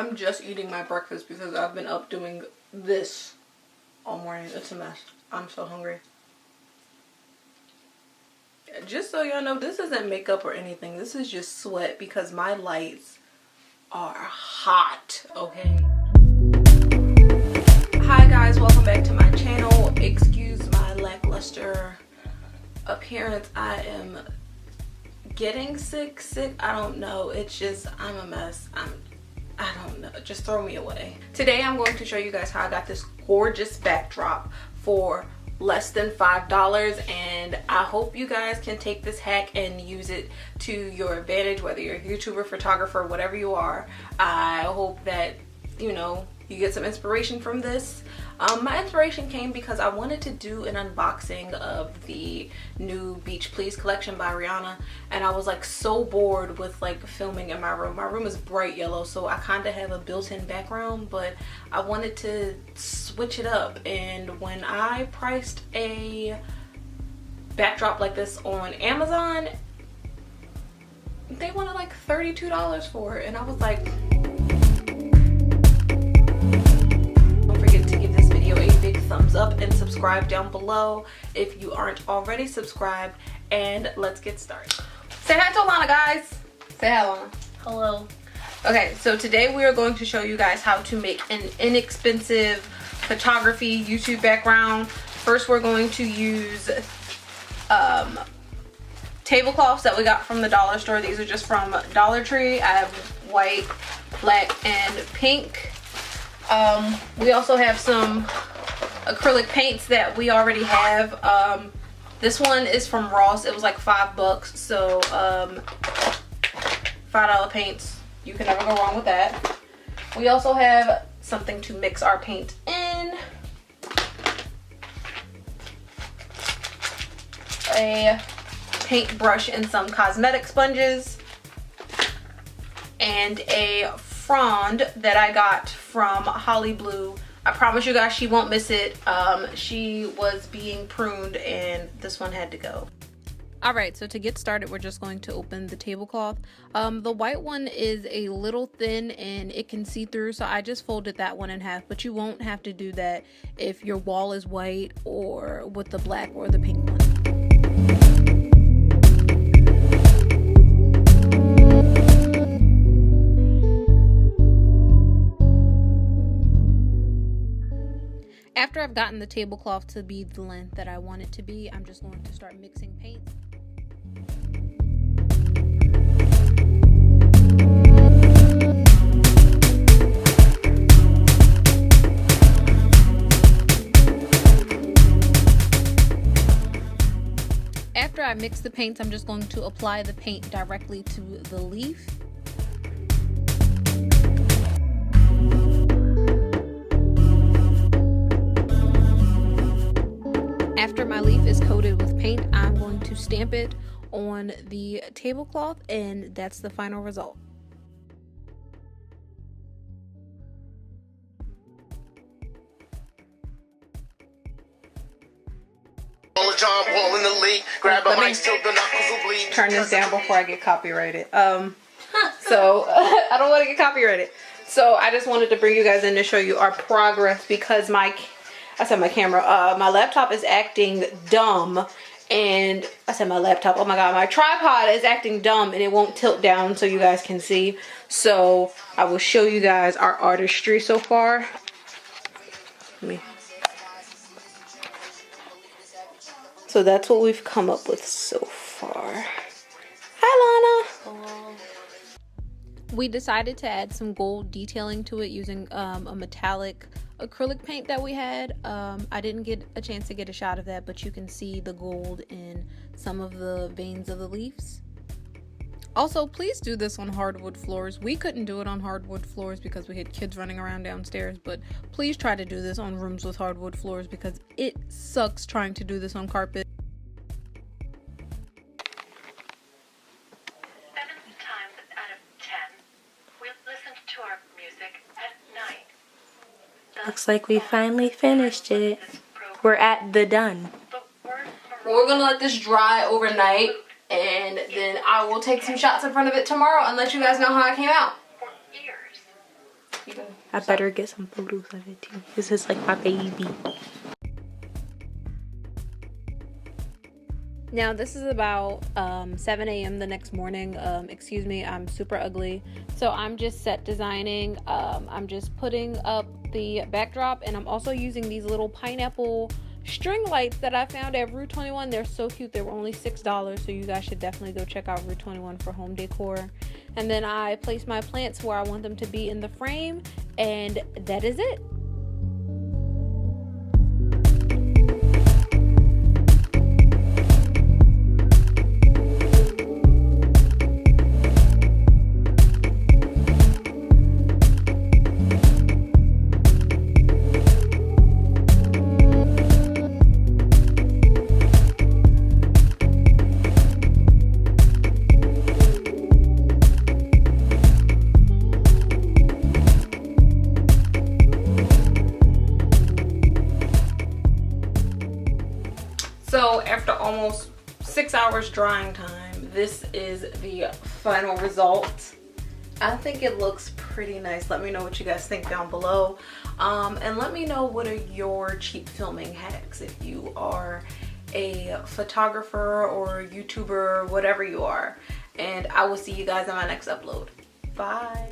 I'm just eating my breakfast because I've been up doing this all morning. It's a mess. I'm so hungry. Just so y'all know, this isn't makeup or anything. This is just sweat because my lights are hot, okay? Hi guys, welcome back to my channel. Excuse my lackluster appearance. I am getting sick. I don't know. It's just, I'm a mess. I don't know. Just throw me away. Today I'm going to show you guys how I got this gorgeous backdrop for less than $5, and I hope you guys can take this hack and use it to your advantage, whether you're a YouTuber, photographer, whatever you are. I hope that, you know, you get some inspiration from this. My inspiration came because I wanted to do an unboxing of the new Beach Please collection by Rihanna, and I was like so bored with like filming in my room. My room is bright yellow, so I kind of have a built-in background, but I wanted to switch it up. And when I priced a backdrop like this on Amazon, they wanted like $32 for it, and I was like, thumbs up and subscribe down below if you aren't already subscribed, and let's get started. Say hi to Alana, guys. Say hi, Alana. Hello. Okay, so today we are going to show you guys how to make an inexpensive photography YouTube background. First, we're going to use tablecloths that we got from the dollar store. These are just from Dollar Tree. I have white, black, and pink. We also have some acrylic paints that we already have. This one is from Ross. It was like $5, so $5 paints. You can never go wrong with that. We also have something to mix our paint in. A paintbrush and some cosmetic sponges. And a frond that I got from Holly Blue. I promise you guys she won't miss it. She was being pruned and this one had to go. Alright, so to get started, we're just going to open the tablecloth. The white one is a little thin and it can see through, so I just folded that one in half, but you won't have to do that if your wall is white or with the black or the pink one. After I've gotten the tablecloth to be the length that I want it to be, I'm just going to start mixing paints. After I mix the paints, I'm just going to apply the paint directly to the leaf. After my leaf is coated with paint, I'm going to stamp it on the tablecloth, and that's the final result. Turn this down before I get copyrighted. So I don't want to get copyrighted. So I just wanted to bring you guys in to show you our progress because my camera, my laptop is acting dumb, and oh my god, my tripod is acting dumb and it won't tilt down so you guys can see. So I will show you guys our artistry so far. So that's what we've come up with so far. Hi, Lana. Hello. We decided to add some gold detailing to it using a metallic acrylic paint that we had. I didn't get a chance to get a shot of that, but you can see the gold in some of the veins of the leaves. Also, please do this on hardwood floors. We couldn't do it on hardwood floors because we had kids running around downstairs, but please try to do this on rooms with hardwood floors because it sucks trying to do this on carpet. 7 times out of 10, we listened to our music at night. Looks like we finally finished it. We're at the done. We're gonna let this dry overnight, and then I will take some shots in front of it tomorrow and let you guys know how it came out. I better get some photos of it too. This is like my baby. Now this is about 7 a.m. the next morning. Excuse me, I'm super ugly. So I'm just set designing. I'm just putting up the backdrop, and I'm also using these little pineapple string lights that I found at Rue 21. They're so cute. They were only $6, so you guys should definitely go check out Rue 21 for home decor. And then I place my plants where I want them to be in the frame, and that is it. So after almost 6 hours drying time, this is the final result. I think it looks pretty nice. Let me know what you guys think down below. And let me know what are your cheap filming hacks if you are a photographer or YouTuber, whatever you are. And I will see you guys in my next upload. Bye.